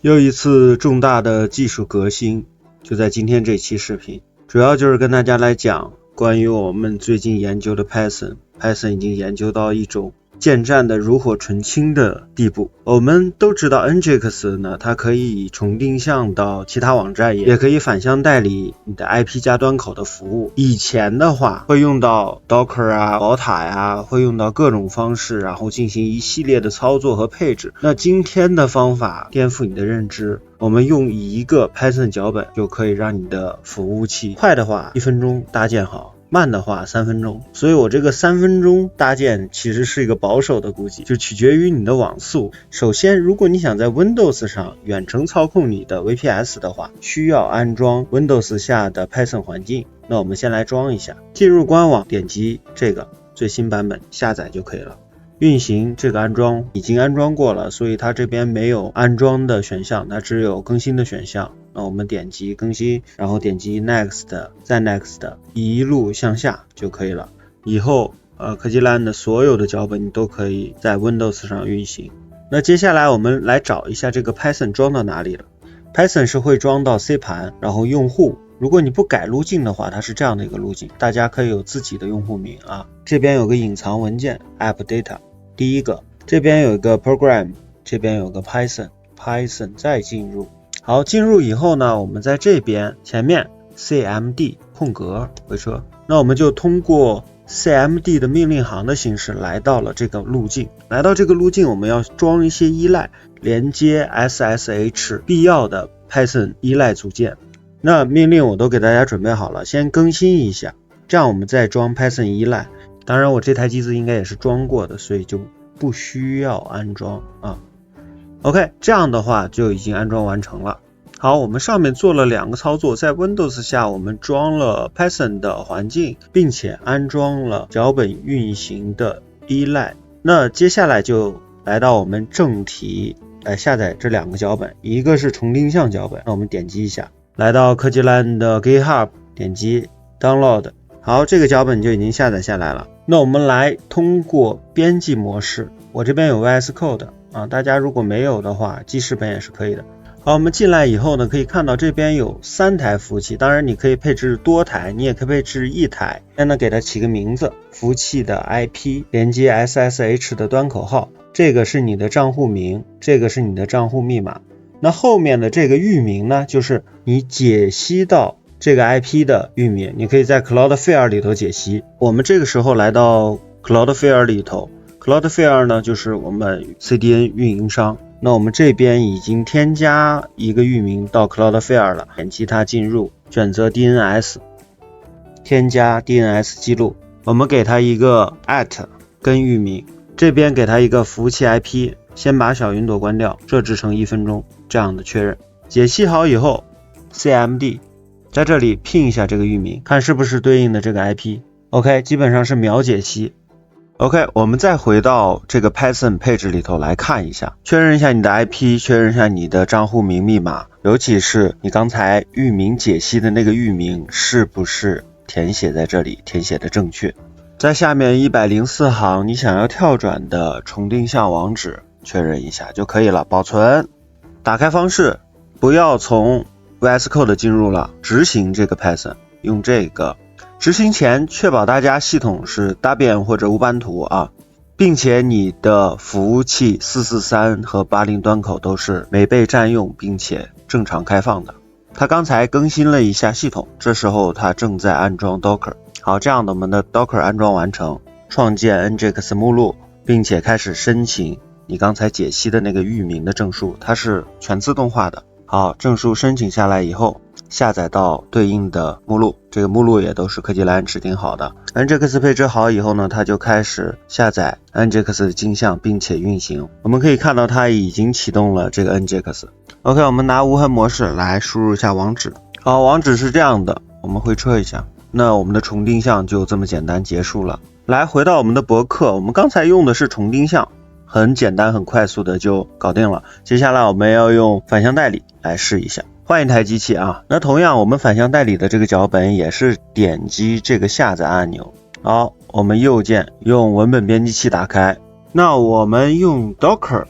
又一次重大的技术革新，就在今天这期视频，主要就是跟大家来讲关于我们最近研究的 Python 已经研究到一种建站的炉火纯青的地步。我们都知道 Nginx 呢，它可以重定向到其他网站，也可以反向代理你的 IP 加端口的服务。以前的话会用到 Docker 啊、宝塔呀，会用到各种方式，然后进行一系列的操作和配置。那今天的方法颠覆你的认知，我们用一个 Python 脚本就可以让你的服务器快的话1分钟搭建好，慢的话3分钟，所以我这个3分钟搭建其实是一个保守的估计，就取决于你的网速。首先，如果你想在 Windows 上远程操控你的 VPS 的话，需要安装 Windows 下的 Python 环境。那我们先来装一下，进入官网，点击这个最新版本下载就可以了。运行这个安装已经安装过了，所以它这边没有安装的选项，它只有更新的选项。那我们点击更新，然后点击 Next， 再 Next， 一路向下就可以了。以后科技烂的所有的脚本你都可以在 Windows 上运行。那接下来我们来找一下这个 Python 装到哪里了。Python 是会装到 C 盘，然后用户如果你不改路径的话，它是这样的一个路径，大家可以有自己的用户名啊。这边有个隐藏文件 App Data， 第一个，这边有一个 Program， 这边有个 Python 再进入。好，进入以后呢，我们在这边前面 cmd 空格回车，那我们就通过 cmd 的命令行的形式来到了这个路径。来到这个路径，我们要装一些依赖，连接 SSH 必要的 Python 依赖组件。那命令我都给大家准备好了，先更新一下，这样我们再装 Python 依赖。当然我这台机子应该也是装过的，所以就不需要安装啊。OK， 这样的话就已经安装完成了。好，我们上面做了2个操作，在 Windows 下我们装了 Python 的环境，并且安装了脚本运行的依赖。那接下来就来到我们正题，来下载这2个脚本，一个是重定向脚本，那我们点击一下，来到科技烂的 GitHub， 点击 Download。好，这个脚本就已经下载下来了。那我们来通过编辑模式，我这边有 VS Code啊，大家如果没有的话，记事本也是可以的。好，我们进来以后呢，可以看到这边有3台服务器，当然你可以配置多台，你也可以配置1台。现在给它起个名字，服务器的 IP 连接 SSH 的端口号，这个是你的账户名，这个是你的账户密码。那后面的这个域名呢，就是你解析到这个 IP 的域名，你可以在 Cloudflare 里头解析。我们这个时候来到 Cloudflare 里头， Cloudflare 呢就是我们 CDN 运营商。那我们这边已经添加一个域名到 Cloudflare 了，点击它进入，选择 DNS， 添加 DNS 记录，我们给它一个 @ 跟域名，这边给它一个服务器 IP， 先把小云朵关掉，设置成1分钟，这样的确认。解析好以后 cmd 在这里拼一下这个域名，看是不是对应的这个 IP。 OK， 基本上是秒解析。OK， 我们再回到这个 Python 配置里头来看一下，确认一下你的 IP， 确认一下你的账户名密码，尤其是你刚才域名解析的那个域名是不是填写在这里，填写的正确。在下面104行你想要跳转的重定向网址确认一下就可以了，保存。打开方式不要从 VS Code 进入了，执行这个 Python 用这个。执行前确保大家系统是 Debian 或者乌班图啊，并且你的服务器443和80端口都是没被占用并且正常开放的。它刚才更新了一下系统，这时候它正在安装 Docker。 好，这样的我们的 Docker 安装完成，创建 Nginx 目录，并且开始申请你刚才解析的那个域名的证书，它是全自动化的。好，证书申请下来以后，下载到对应的目录，这个目录也都是科技烂指定好的。Nginx 配置好以后呢，它就开始下载 Nginx 的镜像并且运行。我们可以看到它已经启动了这个 Nginx。 OK， 我们拿无痕模式来输入一下网址。好，网址是这样的，我们回车一下。那我们的重定向就这么简单结束了。来，回到我们的博客，我们刚才用的是重定向，很简单很快速的就搞定了。接下来我们要用反向代理来试一下，换一台机器啊。那同样我们反向代理的这个脚本也是点击这个下载按钮。好，我们右键用文本编辑器打开。那我们用 Docker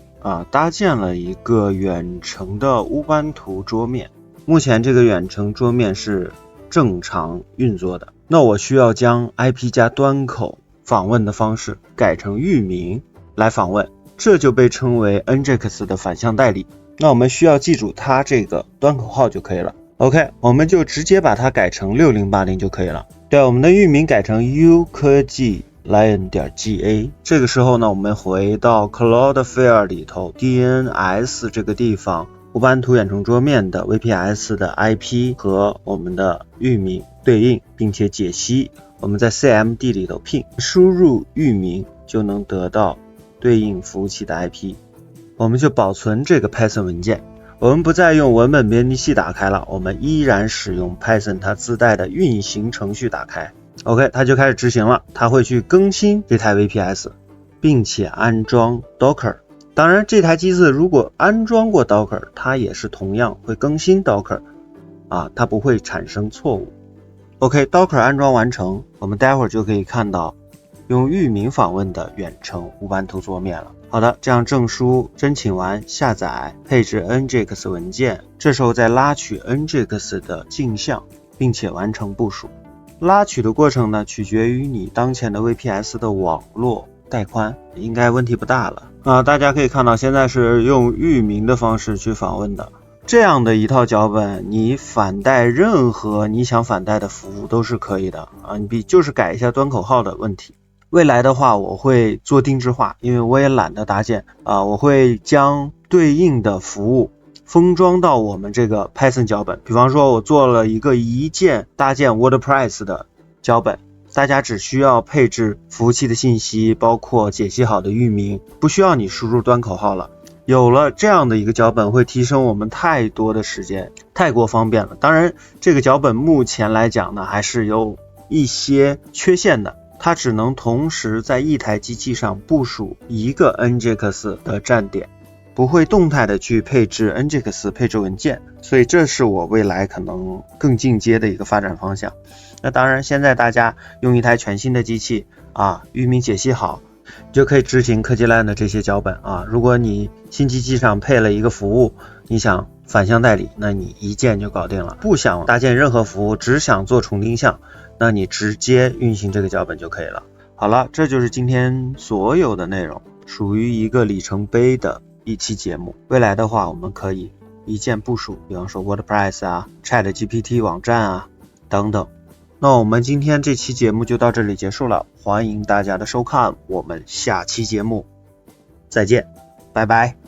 搭建了一个远程的乌班图桌面。目前这个远程桌面是正常运作的。那我需要将 IP 加端口访问的方式改成域名来访问，这就被称为 NGIX 的反向代理。那我们需要记住它这个端口号就可以了。OK， 我们就直接把它改成6080就可以了。对，我们的域名改成 U 科技 lion.ga。这个时候呢，我们回到 Cloudflare 里头 DNS 这个地方，乌班图远程桌面的 VPS 的 IP 和我们的域名对应，并且解析。我们在 CMD 里头 ping 输入域名就能得到对应服务器的 IP。我们就保存这个 Python 文件。我们不再用文本编辑器打开了，我们依然使用 Python 它自带的运行程序打开。OK， 它就开始执行了，它会去更新这台 VPS， 并且安装 Docker。当然，这台机子如果安装过 Docker， 它也是同样会更新 Docker， 它不会产生错误。OK，Docker 安装完成，我们待会儿就可以看到用域名访问的远程乌班图桌面了。好的，这样证书申请完，下载配置 NGIX 文件，这时候再拉取 NGIX 的镜像，并且完成部署。拉取的过程呢，取决于你当前的 VPS 的网络带宽，应该问题不大了。大家可以看到，现在是用域名的方式去访问的。这样的一套脚本，你反带任何你想反带的服务都是可以的你就是改一下端口号的问题。未来的话我会做定制化，因为我也懒得搭建我会将对应的服务封装到我们这个 Python 脚本。比方说我做了一个一键搭建 WordPress 的脚本，大家只需要配置服务器的信息，包括解析好的域名，不需要你输入端口号了。有了这样的一个脚本，会提升我们太多的时间，太过方便了。当然这个脚本目前来讲呢，还是有一些缺陷的，它只能同时在一台机器上部署一个 NGIX 的站点，不会动态的去配置 NGIX 配置文件，所以这是我未来可能更进阶的一个发展方向。那当然现在大家用一台全新的机器域名解析好，就可以执行科技 LAN 的这些脚本如果你新机器上配了一个服务，你想反向代理，那你一键就搞定了。不想搭建任何服务，只想做重定向，那你直接运行这个脚本就可以了。好了，这就是今天所有的内容，属于一个里程碑的一期节目。未来的话，我们可以一键部署，比方说 WordPress、ChatGPT 网站等等。那我们今天这期节目就到这里结束了，欢迎大家的收看，我们下期节目再见，拜拜。